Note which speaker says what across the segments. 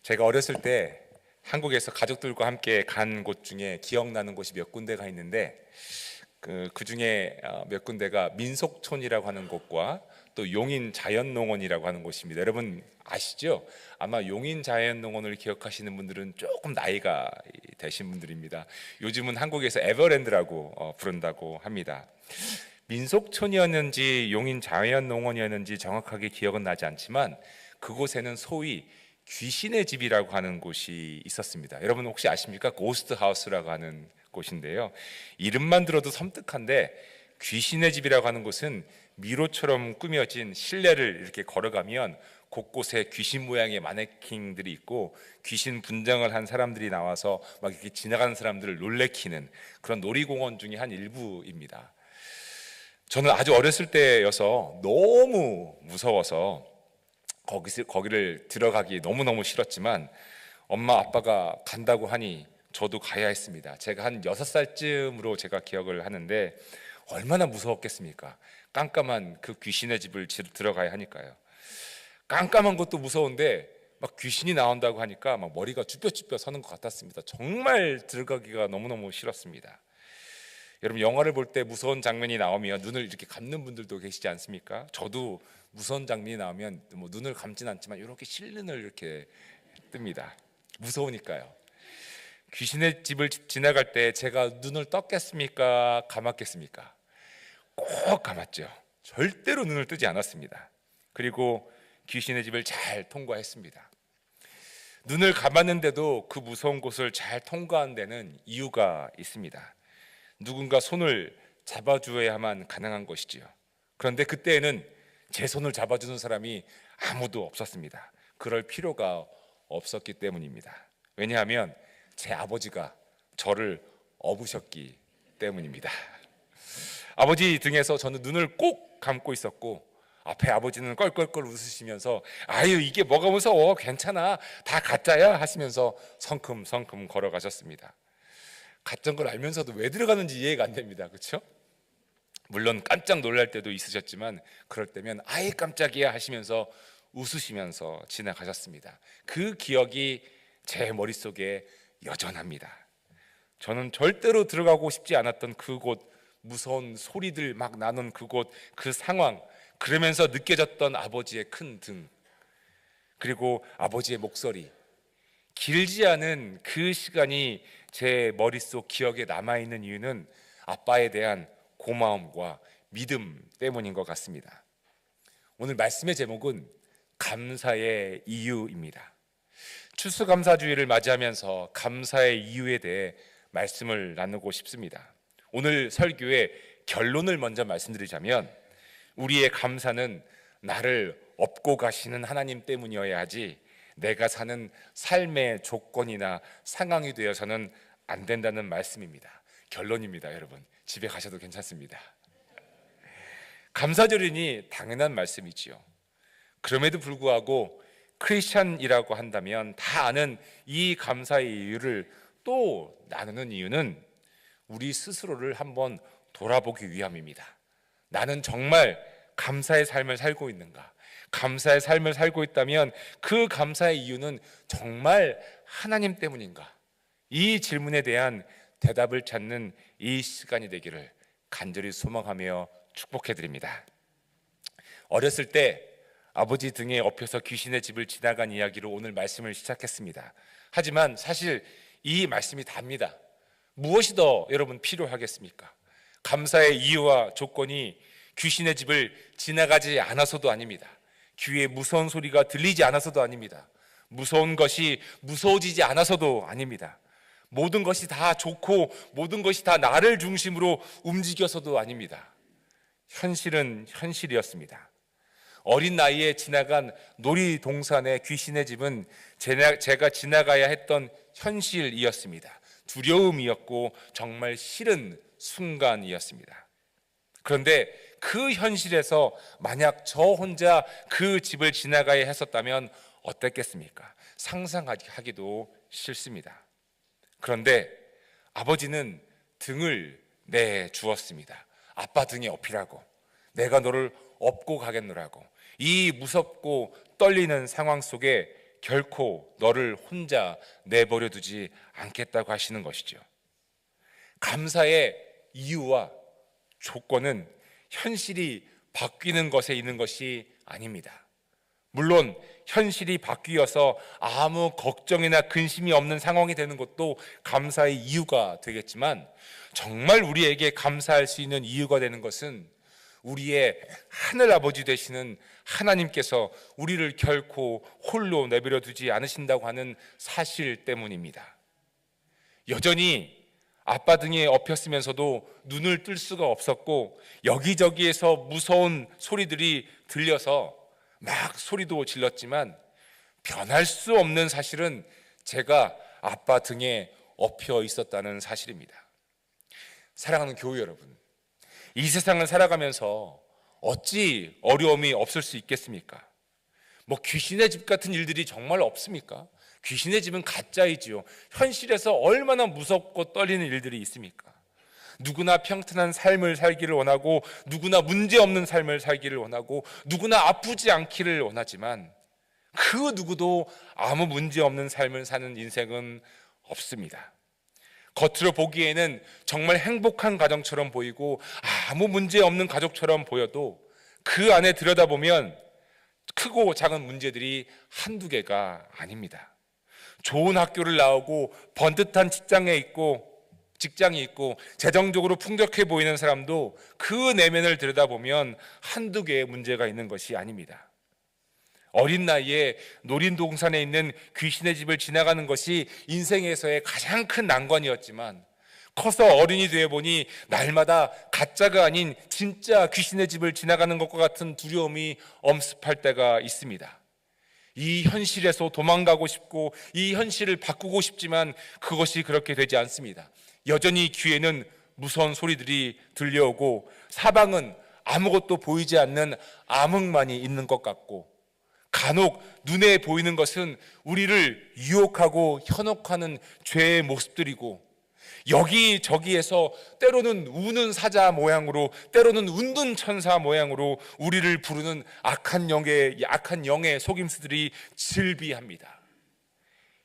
Speaker 1: 제가 어렸을 때 한국에서 가족들과 함께 간 곳 중에 기억나는 곳이 몇 군데가 있는데 그 중에 몇 군데가 민속촌이라고 하는 곳과 또 용인 자연농원이라고 하는 곳입니다. 여러분 아시죠? 아마 용인 자연농원을 기억하시는 분들은 조금 나이가 되신 분들입니다. 요즘은 한국에서 에버랜드라고 부른다고 합니다. 민속촌이었는지 용인 자연농원이었는지 정확하게 기억은 나지 않지만 그곳에는 소위 귀신의 집이라고 하는 곳이 있었습니다. 여러분 혹시 아십니까? 고스트 하우스라고 하는 곳인데요. 이름만 들어도 섬뜩한데 귀신의 집이라고 하는 곳은 미로처럼 꾸며진 실내를 이렇게 걸어가면 곳곳에 귀신 모양의 마네킹들이 있고 귀신 분장을 한 사람들이 나와서 막 이렇게 지나가는 사람들을 놀래키는 그런 놀이공원 중에 한 일부입니다. 저는 아주 어렸을 때여서 너무 무서워서 거기를 들어가기 너무너무 싫었지만 엄마 아빠가 간다고 하니 저도 가야 했습니다. 제가 한 6살쯤으로 제가 기억을 하는데 얼마나 무서웠겠습니까? 깜깜한 그 귀신의 집을 들어가야 하니까요. 깜깜한 것도 무서운데 막 귀신이 나온다고 하니까 막 머리가 쭈뼛쭈뼛 서는 것 같았습니다. 정말 들어가기가 너무너무 싫었습니다. 여러분 영화를 볼 때 무서운 장면이 나오면 눈을 이렇게 감는 분들도 계시지 않습니까? 저도 무서운 장면이 나오면 뭐 눈을 감진 않지만 이렇게 실눈을 이렇게 뜹니다. 무서우니까요. 귀신의 집을 지나갈 때 제가 눈을 떴겠습니까? 감았겠습니까? 꼭 감았죠. 절대로 눈을 뜨지 않았습니다. 그리고 귀신의 집을 잘 통과했습니다. 눈을 감았는데도 그 무서운 곳을 잘 통과한 데는 이유가 있습니다. 누군가 손을 잡아주어야만 가능한 것이지요. 그런데 그때에는 제 손을 잡아주는 사람이 아무도 없었습니다. 그럴 필요가 없었기 때문입니다. 왜냐하면 제 아버지가 저를 업으셨기 때문입니다. 아버지 등에서 저는 눈을 꼭 감고 있었고 앞에 아버지는 껄껄껄 웃으시면서 아유 이게 뭐가 무서워 괜찮아 다 가짜야 하시면서 성큼성큼 걸어가셨습니다. 가짜인 걸 알면서도 왜 들어가는지 이해가 안 됩니다. 그렇죠? 물론 깜짝 놀랄 때도 있으셨지만 그럴 때면 아이 깜짝이야 하시면서 웃으시면서 지나가셨습니다. 그 기억이 제 머릿속에 여전합니다. 저는 절대로 들어가고 싶지 않았던 그곳, 무서운 소리들 막 나는 그곳, 그 상황, 그러면서 느껴졌던 아버지의 큰 등, 그리고 아버지의 목소리, 길지 않은 그 시간이 제 머릿속 기억에 남아있는 이유는 아빠에 대한 고마움과 믿음 때문인 것 같습니다. 오늘 말씀의 제목은 감사의 이유입니다. 추수감사주의를 맞이하면서 감사의 이유에 대해 말씀을 나누고 싶습니다. 오늘 설교의 결론을 먼저 말씀드리자면 우리의 감사는 나를 업고 가시는 하나님 때문이어야 하지 내가 사는 삶의 조건이나 상황이 되어서는 안 된다는 말씀입니다. 결론입니다. 여러분 집에 가셔도 괜찮습니다. 감사절이니 당연한 말씀이지요. 그럼에도 불구하고 크리스찬이라고 한다면 다 아는 이 감사의 이유를 또 나누는 이유는 우리 스스로를 한번 돌아보기 위함입니다. 나는 정말 감사의 삶을 살고 있는가? 감사의 삶을 살고 있다면 그 감사의 이유는 정말 하나님 때문인가? 이 질문에 대한 대답을 찾는 이 시간이 되기를 간절히 소망하며 축복해 드립니다. 어렸을 때 아버지 등에 업혀서 귀신의 집을 지나간 이야기로 오늘 말씀을 시작했습니다. 하지만 사실 이 말씀이 답니다. 무엇이 더 여러분 필요하겠습니까? 감사의 이유와 조건이 귀신의 집을 지나가지 않아서도 아닙니다. 귀에 무서운 소리가 들리지 않아서도 아닙니다. 무서운 것이 무서워지지 않아서도 아닙니다. 모든 것이 다 좋고 모든 것이 다 나를 중심으로 움직여서도 아닙니다. 현실은 현실이었습니다. 어린 나이에 지나간 놀이동산의 귀신의 집은 제가 지나가야 했던 현실이었습니다. 두려움이었고 정말 싫은 순간이었습니다. 그런데 그 현실에서 만약 저 혼자 그 집을 지나가야 했었다면 어땠겠습니까? 상상하기도 싫습니다. 그런데 아버지는 등을 내주었습니다. 아빠 등에 업히라고, 내가 너를 업고 가겠노라고. 이 무섭고 떨리는 상황 속에 결코 너를 혼자 내버려 두지 않겠다고 하시는 것이죠. 감사의 이유와 조건은 현실이 바뀌는 것에 있는 것이 아닙니다. 물론 현실이 바뀌어서 아무 걱정이나 근심이 없는 상황이 되는 것도 감사의 이유가 되겠지만, 정말 우리에게 감사할 수 있는 이유가 되는 것은 우리의 하늘 아버지 되시는 하나님께서 우리를 결코 홀로 내버려 두지 않으신다고 하는 사실 때문입니다. 여전히 아빠 등에 업혔으면서도 눈을 뜰 수가 없었고, 여기저기에서 무서운 소리들이 들려서 막 소리도 질렀지만, 변할 수 없는 사실은 제가 아빠 등에 업혀 있었다는 사실입니다. 사랑하는 교우 여러분, 이 세상을 살아가면서 어찌 어려움이 없을 수 있겠습니까? 귀신의 집 같은 일들이 정말 없습니까? 귀신의 집은 가짜이지요. 현실에서 얼마나 무섭고 떨리는 일들이 있습니까? 누구나 평탄한 삶을 살기를 원하고, 누구나 문제없는 삶을 살기를 원하고, 누구나 아프지 않기를 원하지만, 그 누구도 아무 문제없는 삶을 사는 인생은 없습니다. 겉으로 보기에는 정말 행복한 가정처럼 보이고 아무 문제 없는 가족처럼 보여도 그 안에 들여다보면 크고 작은 문제들이 한두 개가 아닙니다. 좋은 학교를 나오고 번듯한 직장이 있고 재정적으로 풍족해 보이는 사람도 그 내면을 들여다보면 한두 개의 문제가 있는 것이 아닙니다. 어린 나이에 노린동산에 있는 귀신의 집을 지나가는 것이 인생에서의 가장 큰 난관이었지만, 커서 어른이 되어 보니 날마다 가짜가 아닌 진짜 귀신의 집을 지나가는 것과 같은 두려움이 엄습할 때가 있습니다. 이 현실에서 도망가고 싶고 이 현실을 바꾸고 싶지만 그것이 그렇게 되지 않습니다. 여전히 귀에는 무서운 소리들이 들려오고, 사방은 아무것도 보이지 않는 암흑만이 있는 것 같고, 간혹 눈에 보이는 것은 우리를 유혹하고 현혹하는 죄의 모습들이고, 여기저기에서 때로는 우는 사자 모양으로, 때로는 웃는 천사 모양으로 우리를 부르는 악한 영의 속임수들이 즐비합니다.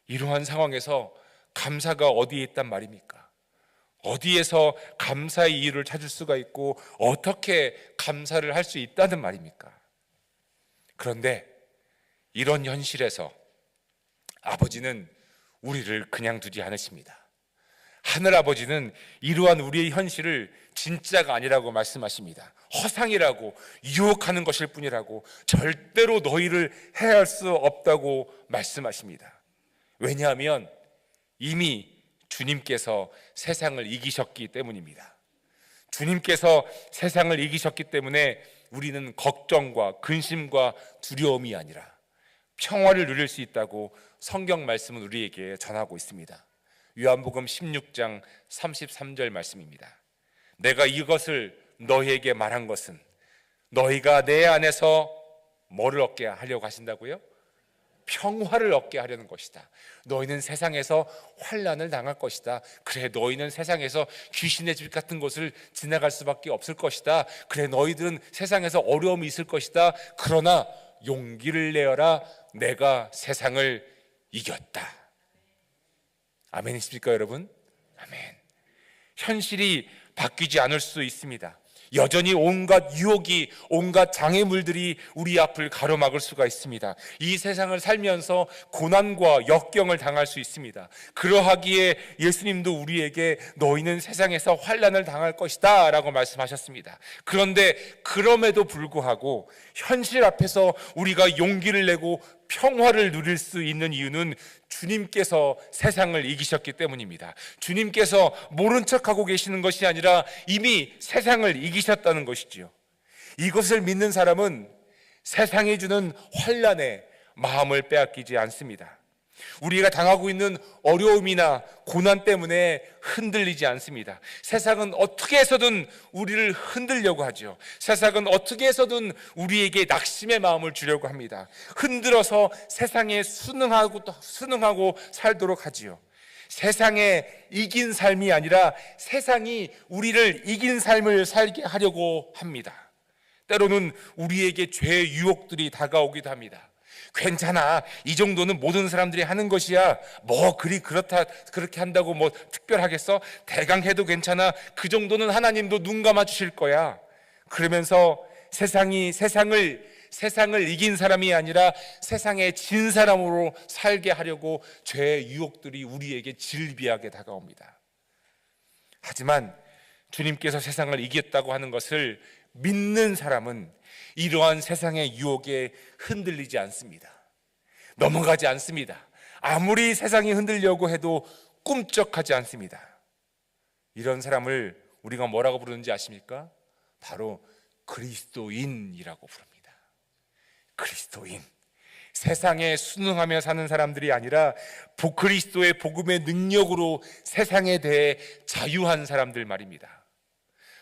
Speaker 1: 이러한 상황에서 감사가 어디에 있단 말입니까? 어디에서 감사의 이유를 찾을 수가 있고 어떻게 감사를 할 수 있다는 말입니까? 그런데 이런 현실에서 아버지는 우리를 그냥 두지 않으십니다. 하늘 아버지는 이러한 우리의 현실을 진짜가 아니라고 말씀하십니다. 허상이라고, 유혹하는 것일 뿐이라고, 절대로 너희를 해할 수 없다고 말씀하십니다. 왜냐하면 이미 주님께서 세상을 이기셨기 때문입니다. 주님께서 세상을 이기셨기 때문에 우리는 걱정과 근심과 두려움이 아니라 평화를 누릴 수 있다고 성경 말씀은 우리에게 전하고 있습니다. 요한복음 16장 33절 말씀입니다. 내가 이것을 너희에게 말한 것은 너희가 내 안에서 뭐를 얻게 하려고 하신다고요? 평화를 얻게 하려는 것이다. 너희는 세상에서 환난을 당할 것이다. 그래, 너희는 세상에서 귀신의 집 같은 곳을 지나갈 수밖에 없을 것이다. 그래, 너희들은 세상에서 어려움이 있을 것이다. 그러나 용기를 내어라. 내가 세상을 이겼다. 아멘이십니까 여러분? 아멘. 현실이 바뀌지 않을 수 있습니다. 여전히 온갖 유혹이, 온갖 장애물들이 우리 앞을 가로막을 수가 있습니다. 이 세상을 살면서 고난과 역경을 당할 수 있습니다. 그러하기에 예수님도 우리에게 너희는 세상에서 환난을 당할 것이다 라고 말씀하셨습니다. 그런데 그럼에도 불구하고 현실 앞에서 우리가 용기를 내고 평화를 누릴 수 있는 이유는 주님께서 세상을 이기셨기 때문입니다. 주님께서 모른 척하고 계시는 것이 아니라 이미 세상을 이기셨다는 것이지요. 이것을 믿는 사람은 세상이 주는 환난에 마음을 빼앗기지 않습니다. 우리가 당하고 있는 어려움이나 고난 때문에 흔들리지 않습니다. 세상은 어떻게 해서든 우리를 흔들려고 하죠. 세상은 어떻게 해서든 우리에게 낙심의 마음을 주려고 합니다. 흔들어서 세상에 순응하고 살도록 하지요. 세상에 이긴 삶이 아니라 세상이 우리를 이긴 삶을 살게 하려고 합니다. 때로는 우리에게 죄의 유혹들이 다가오기도 합니다. 괜찮아, 이 정도는 모든 사람들이 하는 것이야. 뭐 그렇다 그렇게 한다고 뭐 특별하겠어? 대강 해도 괜찮아. 그 정도는 하나님도 눈 감아 주실 거야. 그러면서 세상을 이긴 사람이 아니라 세상에 진 사람으로 살게 하려고 죄의 유혹들이 우리에게 질비하게 다가옵니다. 하지만 주님께서 세상을 이겼다고 하는 것을 믿는 사람은 이러한 세상의 유혹에 흔들리지 않습니다. 넘어가지 않습니다. 아무리 세상이 흔들려고 해도 꿈쩍하지 않습니다. 이런 사람을 우리가 뭐라고 부르는지 아십니까? 바로 그리스도인이라고 부릅니다. 그리스도인. 세상에 순응하며 사는 사람들이 아니라 그리스도의 복음의 능력으로 세상에 대해 자유한 사람들 말입니다.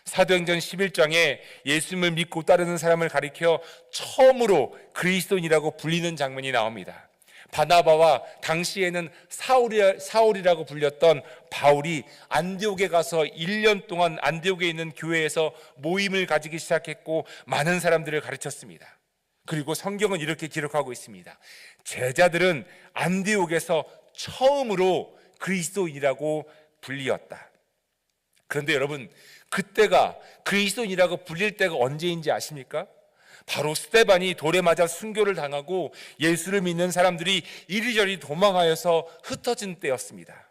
Speaker 1: 사도행전 11장에 예수님을 믿고 따르는 사람을 가리켜 처음으로 그리스도인이라고 불리는 장면이 나옵니다. 바나바와 당시에는 사울이라고 불렸던 바울이 안디옥에 가서 1년 동안 안디옥에 있는 교회에서 모임을 가지기 시작했고 많은 사람들을 가르쳤습니다. 그리고 성경은 이렇게 기록하고 있습니다. 제자들은 안디옥에서 처음으로 그리스도인이라고 불리었다. 그런데 여러분, 그때가 그리스도인이라고 불릴 때가 언제인지 아십니까? 바로 스데반이 돌에 맞아 순교를 당하고 예수를 믿는 사람들이 이리저리 도망하여서 흩어진 때였습니다.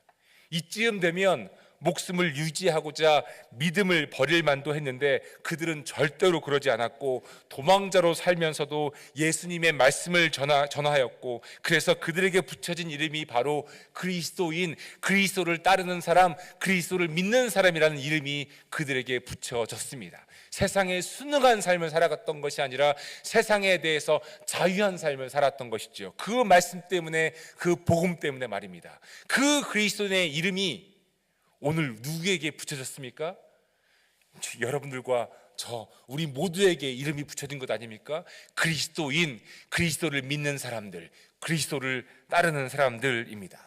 Speaker 1: 이쯤 되면 목숨을 유지하고자 믿음을 버릴 만도 했는데 그들은 절대로 그러지 않았고 도망자로 살면서도 예수님의 말씀을 전하였고, 그래서 그들에게 붙여진 이름이 바로 그리스도인, 그리스도를 따르는 사람, 그리스도를 믿는 사람이라는 이름이 그들에게 붙여졌습니다. 세상에 순응한 삶을 살아갔던 것이 아니라 세상에 대해서 자유한 삶을 살았던 것이죠. 그 말씀 때문에, 그 복음 때문에 말입니다. 그 그리스도의 이름이 오늘 누구에게 붙여졌습니까? 여러분들과 우리 모두에게 이름이 붙여진 것 아닙니까? 그리스도인, 그리스도를 믿는 사람들, 그리스도를 따르는 사람들입니다.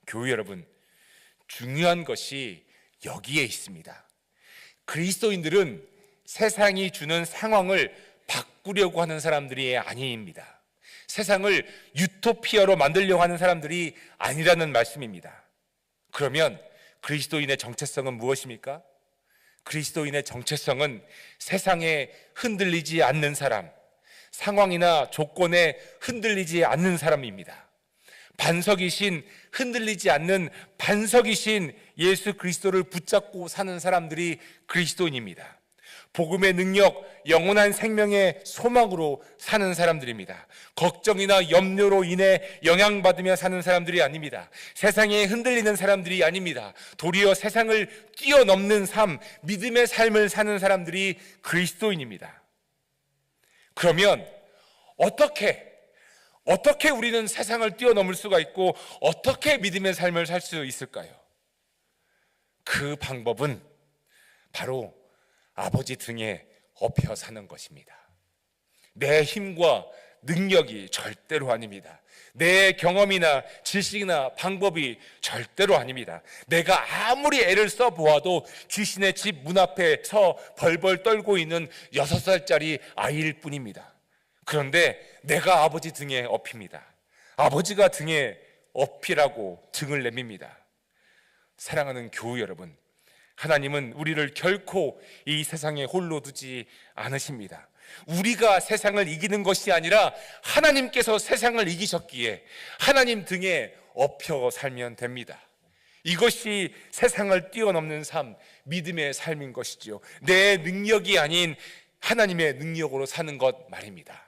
Speaker 1: 교회 여러분, 중요한 것이 여기에 있습니다. 그리스도인들은 세상이 주는 상황을 바꾸려고 하는 사람들이 아닙니다. 세상을 유토피아로 만들려고 하는 사람들이 아니라는 말씀입니다. 그러면 그리스도인의 정체성은 무엇입니까? 그리스도인의 정체성은 세상에 흔들리지 않는 사람, 상황이나 조건에 흔들리지 않는 사람입니다. 반석이신, 흔들리지 않는 반석이신 예수 그리스도를 붙잡고 사는 사람들이 그리스도인입니다. 복음의 능력, 영원한 생명의 소망으로 사는 사람들입니다. 걱정이나 염려로 인해 영향받으며 사는 사람들이 아닙니다. 세상에 흔들리는 사람들이 아닙니다. 도리어 세상을 뛰어넘는 삶, 믿음의 삶을 사는 사람들이 그리스도인입니다. 그러면 어떻게 우리는 세상을 뛰어넘을 수가 있고 어떻게 믿음의 삶을 살 수 있을까요? 그 방법은 바로 아버지 등에 업혀 사는 것입니다. 내 힘과 능력이 절대로 아닙니다. 내 경험이나 지식이나 방법이 절대로 아닙니다. 내가 아무리 애를 써보아도 귀신의 집 문 앞에 서 벌벌 떨고 있는 6살짜리 아이일 뿐입니다. 그런데 내가 아버지 등에 업힙니다. 아버지가 등에 업히라고 등을 내밉니다. 사랑하는 교우 여러분, 하나님은 우리를 결코 이 세상에 홀로 두지 않으십니다. 우리가 세상을 이기는 것이 아니라 하나님께서 세상을 이기셨기에 하나님 등에 업혀 살면 됩니다. 이것이 세상을 뛰어넘는 삶, 믿음의 삶인 것이죠. 내 능력이 아닌 하나님의 능력으로 사는 것 말입니다.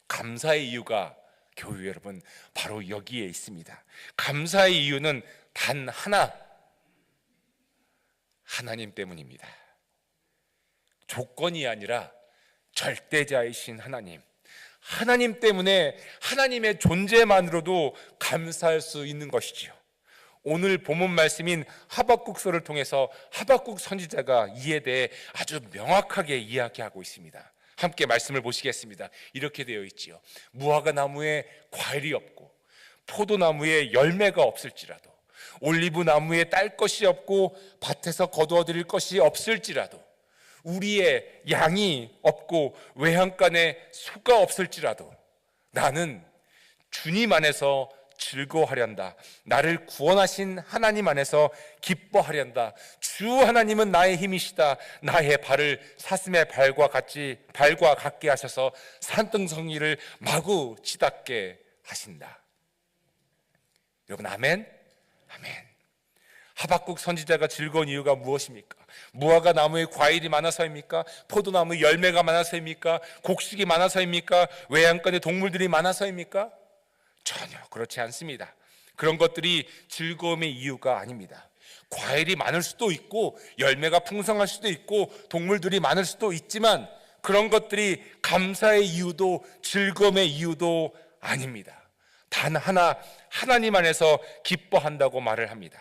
Speaker 1: 감사의 이유가 교회 여러분 바로 여기에 있습니다. 감사의 이유는 단 하나, 하나님 때문입니다. 조건이 아니라 절대자이신 하나님 때문에, 하나님의 존재만으로도 감사할 수 있는 것이지요. 오늘 본문 말씀인 하박국서를 통해서 하박국 선지자가 이에 대해 아주 명확하게 이야기하고 있습니다. 함께 말씀을 보시겠습니다. 이렇게 되어 있지요. 무화과 나무에 과일이 없고 포도나무에 열매가 없을지라도, 올리브 나무에 딸 것이 없고 밭에서 거두어 드릴 것이 없을지라도, 우리의 양이 없고 외양간에 소가 없을지라도 나는 주님 안에서 즐거워하련다. 나를 구원하신 하나님 안에서 기뻐하련다. 주 하나님은 나의 힘이시다. 나의 발을 사슴의 발과 같게 하셔서 산등성이를 마구 치닫게 하신다. 여러분, 아멘? 아멘. 하박국 선지자가 즐거운 이유가 무엇입니까? 무화과 나무에 과일이 많아서입니까? 포도나무에 열매가 많아서입니까? 곡식이 많아서입니까? 외양간에 동물들이 많아서입니까? 전혀 그렇지 않습니다. 그런 것들이 즐거움의 이유가 아닙니다. 과일이 많을 수도 있고 열매가 풍성할 수도 있고 동물들이 많을 수도 있지만 그런 것들이 감사의 이유도 즐거움의 이유도 아닙니다. 단 하나, 하나님 안에서 기뻐한다고 말을 합니다.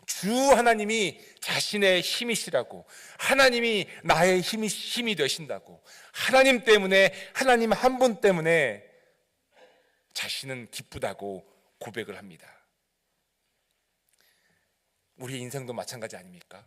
Speaker 1: 주 하나님이 자신의 힘이시라고, 하나님이 나의 힘이 되신다고, 하나님 때문에, 하나님 한 분 때문에 자신은 기쁘다고 고백을 합니다. 우리 인생도 마찬가지 아닙니까?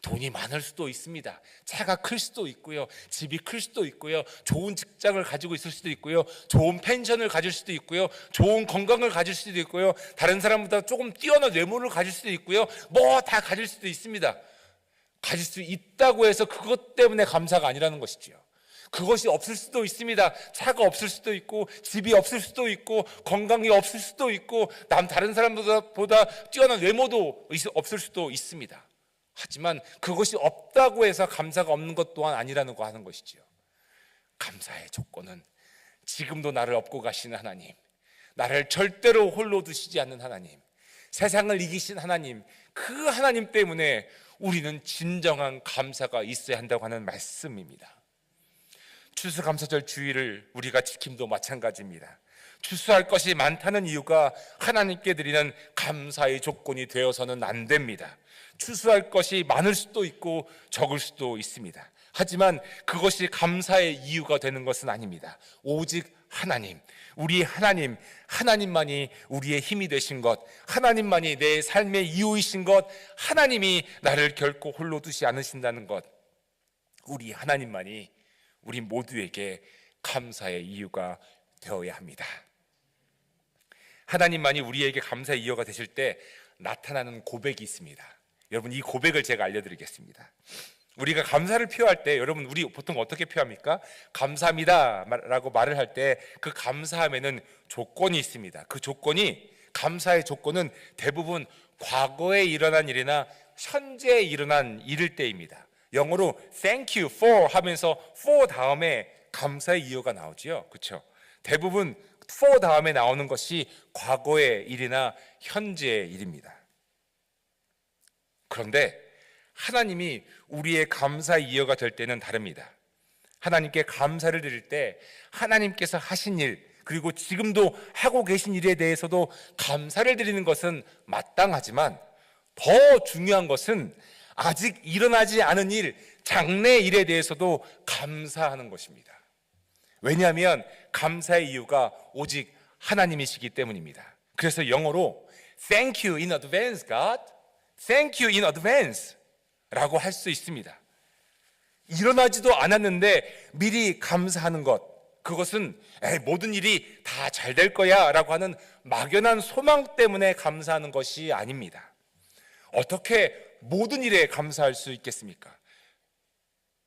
Speaker 1: 돈이 많을 수도 있습니다. 차가 클 수도 있고요, 집이 클 수도 있고요, 좋은 직장을 가지고 있을 수도 있고요, 좋은 펜션을 가질 수도 있고요, 좋은 건강을 가질 수도 있고요, 다른 사람보다 조금 뛰어난 외모를 가질 수도 있고요, 뭐 다 가질 수도 있습니다. 가질 수 있다고 해서 그것 때문에 감사가 아니라는 것이지요. 그것이 없을 수도 있습니다. 차가 없을 수도 있고, 집이 없을 수도 있고, 건강이 없을 수도 있고, 다른 사람보다 뛰어난 외모도 없을 수도 있습니다. 하지만 그것이 없다고 해서 감사가 없는 것 또한 아니라는 거 하는 것이지요. 감사의 조건은 지금도 나를 업고 가시는 하나님, 나를 절대로 홀로 두시지 않는 하나님, 세상을 이기신 하나님, 그 하나님 때문에 우리는 진정한 감사가 있어야 한다고 하는 말씀입니다. 추수감사절 주일을 우리가 지킴도 마찬가지입니다. 추수할 것이 많다는 이유가 하나님께 드리는 감사의 조건이 되어서는 안 됩니다. 추수할 것이 많을 수도 있고 적을 수도 있습니다. 하지만 그것이 감사의 이유가 되는 것은 아닙니다. 오직 하나님, 우리 하나님, 하나님만이 우리의 힘이 되신 것, 하나님만이 내 삶의 이유이신 것, 하나님이 나를 결코 홀로 두지 않으신다는 것, 우리 하나님만이 우리 모두에게 감사의 이유가 되어야 합니다. 하나님만이 우리에게 감사의 이유가 되실 때 나타나는 고백이 있습니다. 여러분, 이 고백을 제가 알려드리겠습니다. 우리가 감사를 표할 때, 여러분, 우리 보통 어떻게 표합니까? 감사합니다 라고 말을 할 때 그 감사함에는 조건이 있습니다. 그 조건이, 감사의 조건은 대부분 과거에 일어난 일이나 현재에 일어난 일일 때입니다. 영어로 thank you for 하면서 for 다음에 감사의 이유가 나오지요. 그렇죠? 대부분 for 다음에 나오는 것이 과거의 일이나 현재의 일입니다. 그런데 하나님이 우리의 감사의 이유가 될 때는 다릅니다. 하나님께 감사를 드릴 때 하나님께서 하신 일, 그리고 지금도 하고 계신 일에 대해서도 감사를 드리는 것은 마땅하지만 더 중요한 것은 아직 일어나지 않은 일, 장래 일에 대해서도 감사하는 것입니다. 왜냐하면 감사의 이유가 오직 하나님이시기 때문입니다. 그래서 영어로 Thank you in advance, God. Thank you in advance 라고 할 수 있습니다. 일어나지도 않았는데 미리 감사하는 것, 그것은 모든 일이 다 잘 될 거야 라고 하는 막연한 소망 때문에 감사하는 것이 아닙니다. 어떻게 모든 일에 감사할 수 있겠습니까?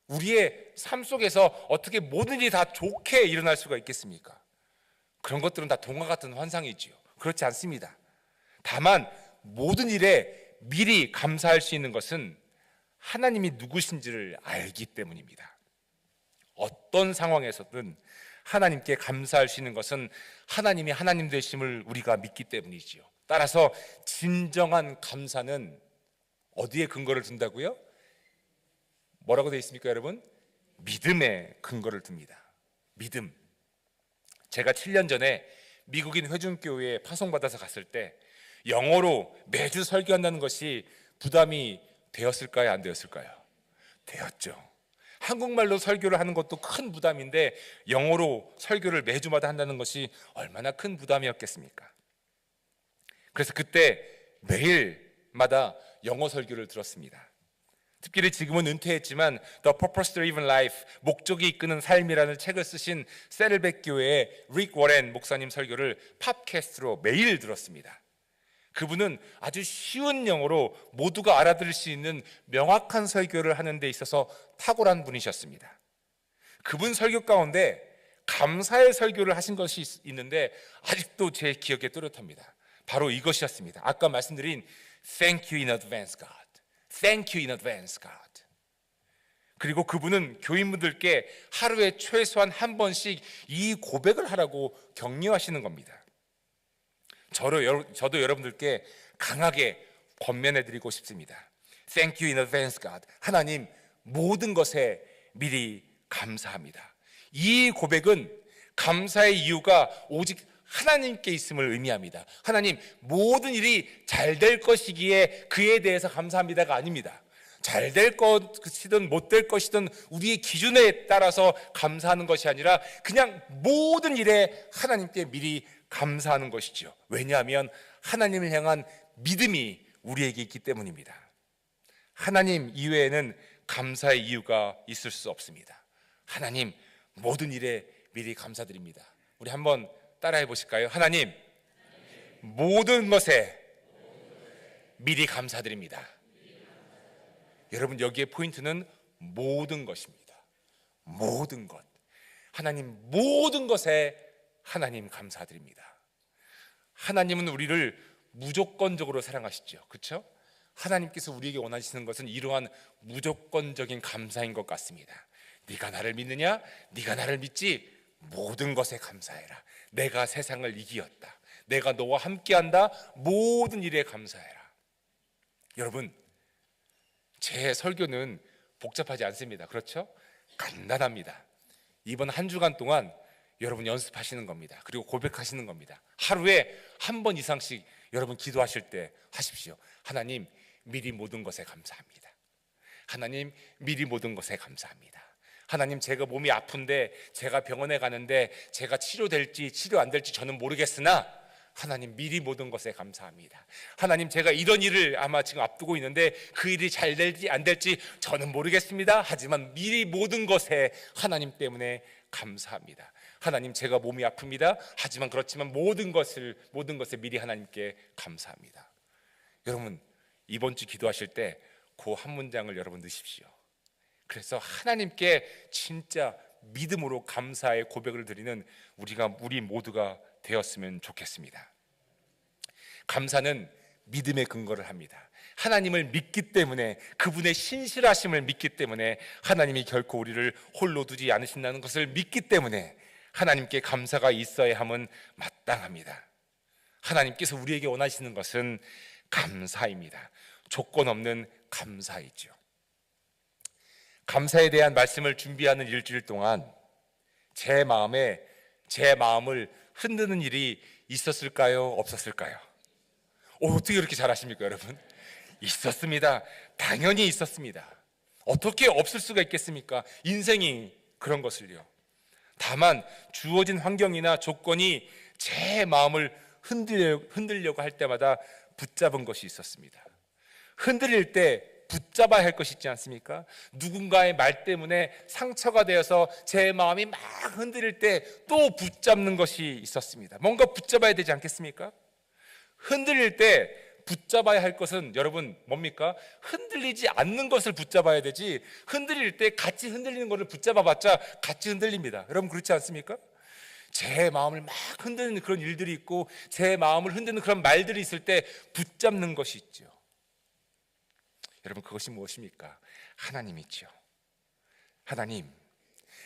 Speaker 1: 우리의 삶 속에서 어떻게 모든 일이 다 좋게 일어날 수가 있겠습니까? 그런 것들은 다 동화 같은 환상이지요. 그렇지 않습니다. 다만 모든 일에 미리 감사할 수 있는 것은 하나님이 누구신지를 알기 때문입니다. 어떤 상황에서든 하나님께 감사할 수 있는 것은 하나님이 하나님 되심을 우리가 믿기 때문이지요. 따라서 진정한 감사는 어디에 근거를 둔다고요? 뭐라고 되어 있습니까, 여러분? 믿음에 근거를 둡니다. 믿음. 제가 7년 전에 미국인 회중교회에 파송받아서 갔을 때 영어로 매주 설교한다는 것이 부담이 되었을까요? 안 되었을까요? 되었죠. 한국말로 설교를 하는 것도 큰 부담인데 영어로 설교를 매주마다 한다는 것이 얼마나 큰 부담이었겠습니까? 그래서 그때 매일마다 영어 설교를 들었습니다. 특별히 지금은 은퇴했지만 The Purpose Driven Life, 목적이 이끄는 삶이라는 책을 쓰신 셀백 교회의 릭 워렌 목사님 설교를 팟캐스트로 매일 들었습니다. 그분은 아주 쉬운 영어로 모두가 알아들을 수 있는 명확한 설교를 하는 데 있어서 탁월한 분이셨습니다. 그분 설교 가운데 감사의 설교를 하신 것이 있는데 아직도 제 기억에 또렷합니다. 바로 이것이었습니다. 아까 말씀드린 Thank you in advance, God. Thank you in advance, God. 그리고 그분은 교인분들께 하루에 최소한 한 번씩 이 고백을 하라고 격려하시는 겁니다. 저도 여러분들께 강하게 권면해드리고 싶습니다. Thank you in advance, God. 하나님, 모든 것에 미리 감사합니다. 이 고백은 감사의 이유가 오직 하나님께 있음을 의미합니다. 하나님, 모든 일이 잘 될 것이기에 그에 대해서 감사합니다가 아닙니다. 잘 될 것이든 못 될 것이든 우리의 기준에 따라서 감사하는 것이 아니라 그냥 모든 일에 하나님께 미리 감사하는 것이죠. 왜냐하면 하나님을 향한 믿음이 우리에게 있기 때문입니다. 하나님 이외에는 감사의 이유가 있을 수 없습니다. 하나님, 모든 일에 미리 감사드립니다. 우리 한번 따라해 보실까요? 하나님, 모든 것에 미리 감사드립니다. 여러분, 여기에 포인트는 모든 것입니다. 모든 것. 하나님, 모든 것에 하나님 감사드립니다. 하나님은 우리를 무조건적으로 사랑하시죠. 그렇죠? 하나님께서 우리에게 원하시는 것은 이러한 무조건적인 감사인 것 같습니다. 네가 나를 믿느냐? 네가 나를 믿지? 모든 것에 감사해라. 내가 세상을 이기었다. 내가 너와 함께한다. 모든 일에 감사해라. 여러분, 제 설교는 복잡하지 않습니다. 그렇죠? 간단합니다. 이번 한 주간 동안 여러분 연습하시는 겁니다. 그리고 고백하시는 겁니다. 하루에 한 번 이상씩 여러분 기도하실 때 하십시오. 하나님, 미리 모든 것에 감사합니다. 하나님, 미리 모든 것에 감사합니다. 하나님, 제가 몸이 아픈데, 제가 병원에 가는데 제가 치료될지 치료 안 될지 저는 모르겠으나 하나님, 미리 모든 것에 감사합니다. 하나님, 제가 이런 일을 아마 지금 앞두고 있는데 그 일이 잘 될지 안 될지 저는 모르겠습니다. 하지만 미리 모든 것에 하나님 때문에 감사합니다. 하나님, 제가 몸이 아픕니다. 하지만 그렇지만 모든 것에 미리 하나님께 감사합니다. 여러분, 이번 주 기도하실 때 그 한 문장을 여러분 넣으십시오. 그래서 하나님께 진짜 믿음으로 감사의 고백을 드리는 우리 모두가 되었으면 좋겠습니다. 감사는 믿음의 근거를 합니다. 하나님을 믿기 때문에, 그분의 신실하심을 믿기 때문에, 하나님이 결코 우리를 홀로 두지 않으신다는 것을 믿기 때문에 하나님께 감사가 있어야 함은 마땅합니다. 하나님께서 우리에게 원하시는 것은 감사입니다. 조건 없는 감사이죠. 감사에 대한 말씀을 준비하는 일주일 동안 제 마음을 흔드는 일이 있었을까요? 없었을까요? 어떻게 그렇게 잘하십니까, 여러분? 있었습니다. 당연히 있었습니다. 어떻게 없을 수가 있겠습니까? 인생이 그런 것을요. 다만 주어진 환경이나 조건이 제 마음을 흔들려고 할 때마다 붙잡은 것이 있었습니다. 흔들릴 때 붙잡아야 할 것이 있지 않습니까? 누군가의 말 때문에 상처가 되어서 제 마음이 막 흔들릴 때 또 붙잡는 것이 있었습니다. 뭔가 붙잡아야 되지 않겠습니까? 흔들릴 때 붙잡아야 할 것은 여러분 뭡니까? 흔들리지 않는 것을 붙잡아야 되지, 흔들릴 때 같이 흔들리는 것을 붙잡아봤자 같이 흔들립니다. 여러분, 그렇지 않습니까? 제 마음을 막 흔드는 그런 일들이 있고, 제 마음을 흔드는 그런 말들이 있을 때 붙잡는 것이 있죠. 여러분, 그것이 무엇입니까? 하나님이죠. 하나님,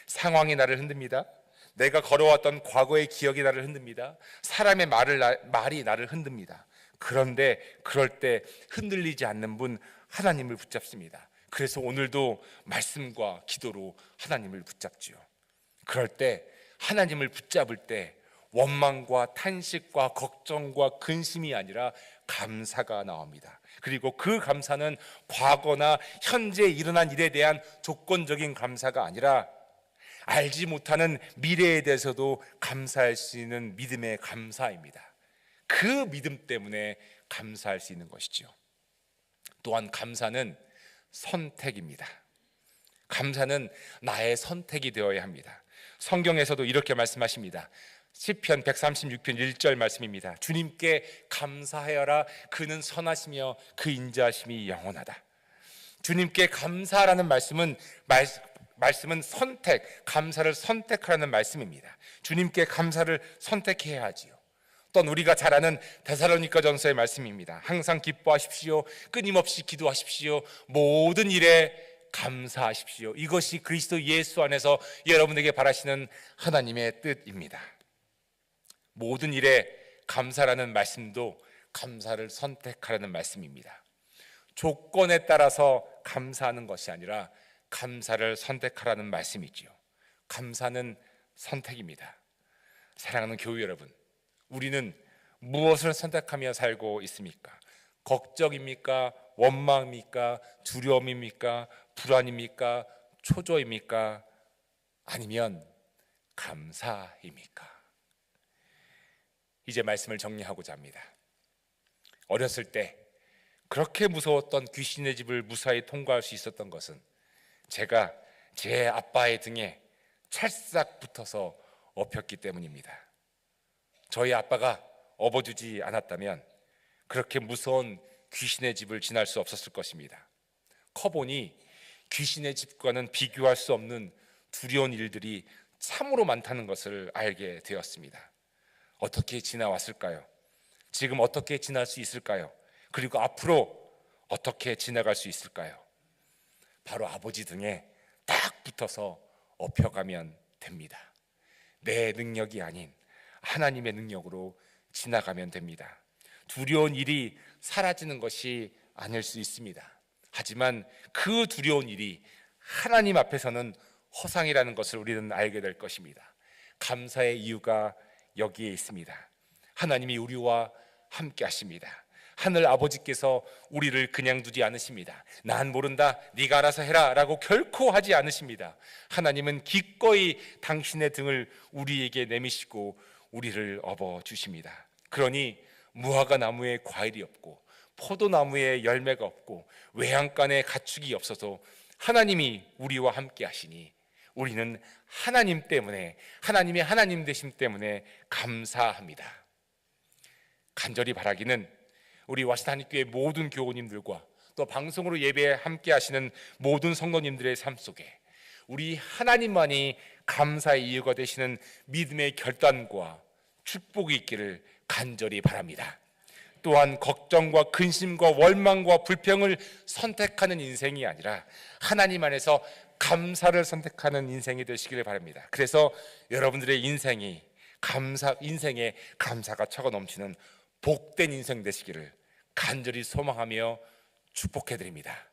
Speaker 1: 상황이 나를 흔듭니다. 내가 걸어왔던 과거의 기억이 나를 흔듭니다. 사람의 말이 나를 흔듭니다. 그런데 그럴 때 흔들리지 않는 분, 하나님을 붙잡습니다. 그래서 오늘도 말씀과 기도로 하나님을 붙잡지요. 그럴 때, 하나님을 붙잡을 때 원망과 탄식과 걱정과 근심이 아니라 감사가 나옵니다. 그리고 그 감사는 과거나 현재 일어난 일에 대한 조건적인 감사가 아니라 알지 못하는 미래에 대해서도 감사할 수 있는 믿음의 감사입니다. 그 믿음 때문에 감사할 수 있는 것이죠. 또한 감사는 선택입니다. 감사는 나의 선택이 되어야 합니다. 성경에서도 이렇게 말씀하십니다. 시편 136편 1절 말씀입니다. 주님께 감사하여라. 그는 선하시며 그 인자하심이 영원하다. 주님께 감사라는 말씀은 선택, 감사를 선택하라는 말씀입니다. 주님께 감사를 선택해야 하지요. 또한 우리가 잘 아는 데살로니가전서의 말씀입니다. 항상 기뻐하십시오. 끊임없이 기도하십시오. 모든 일에 감사하십시오. 이것이 그리스도 예수 안에서 여러분에게 바라시는 하나님의 뜻입니다. 모든 일에 감사라는 말씀도 감사를 선택하라는 말씀입니다. 조건에 따라서 감사하는 것이 아니라 감사를 선택하라는 말씀이지요. 감사는 선택입니다. 사랑하는 교회 여러분, 우리는 무엇을 선택하며 살고 있습니까? 걱정입니까? 원망입니까? 두려움입니까? 불안입니까? 초조입니까? 아니면 감사입니까? 이제 말씀을 정리하고자 합니다. 어렸을 때 그렇게 무서웠던 귀신의 집을 무사히 통과할 수 있었던 것은 제가 제 아빠의 등에 찰싹 붙어서 업혔기 때문입니다. 저희 아빠가 업어주지 않았다면 그렇게 무서운 귀신의 집을 지날 수 없었을 것입니다. 커보니 귀신의 집과는 비교할 수 없는 두려운 일들이 참으로 많다는 것을 알게 되었습니다. 어떻게 지나왔을까요? 지금 어떻게 지날 수 있을까요? 그리고 앞으로 어떻게 지나갈 수 있을까요? 바로 아버지 등에 딱 붙어서 업혀가면 됩니다. 내 능력이 아닌 하나님의 능력으로 지나가면 됩니다. 두려운 일이 사라지는 것이 아닐 수 있습니다. 하지만 그 두려운 일이 하나님 앞에서는 허상이라는 것을 우리는 알게 될 것입니다. 감사의 이유가 여기에 있습니다. 하나님이 우리와 함께 하십니다. 하늘 아버지께서 우리를 그냥 두지 않으십니다. 난 모른다, 네가 알아서 해라 라고 결코 하지 않으십니다. 하나님은 기꺼이 당신의 등을 우리에게 내미시고 우리를 업어주십니다. 그러니 무화과 나무에 과일이 없고 포도나무에 열매가 없고 외양간에 가축이 없어도 하나님이 우리와 함께 하시니 우리는 하나님 때문에, 하나님의 하나님 되심 때문에 감사합니다. 간절히 바라기는 우리 와시다니교회 모든 교우님들과 또 방송으로 예배에 함께 하시는 모든 성도님들의 삶 속에 우리 하나님만이 감사의 이유가 되시는 믿음의 결단과 축복이 있기를 간절히 바랍니다. 또한 걱정과 근심과 월망과 불평을 선택하는 인생이 아니라 하나님 안에서 감사를 선택하는 인생이 되시기를 바랍니다. 그래서 여러분들의 인생에 감사가 차고 넘치는 복된 인생 되시기를 간절히 소망하며 축복해 드립니다.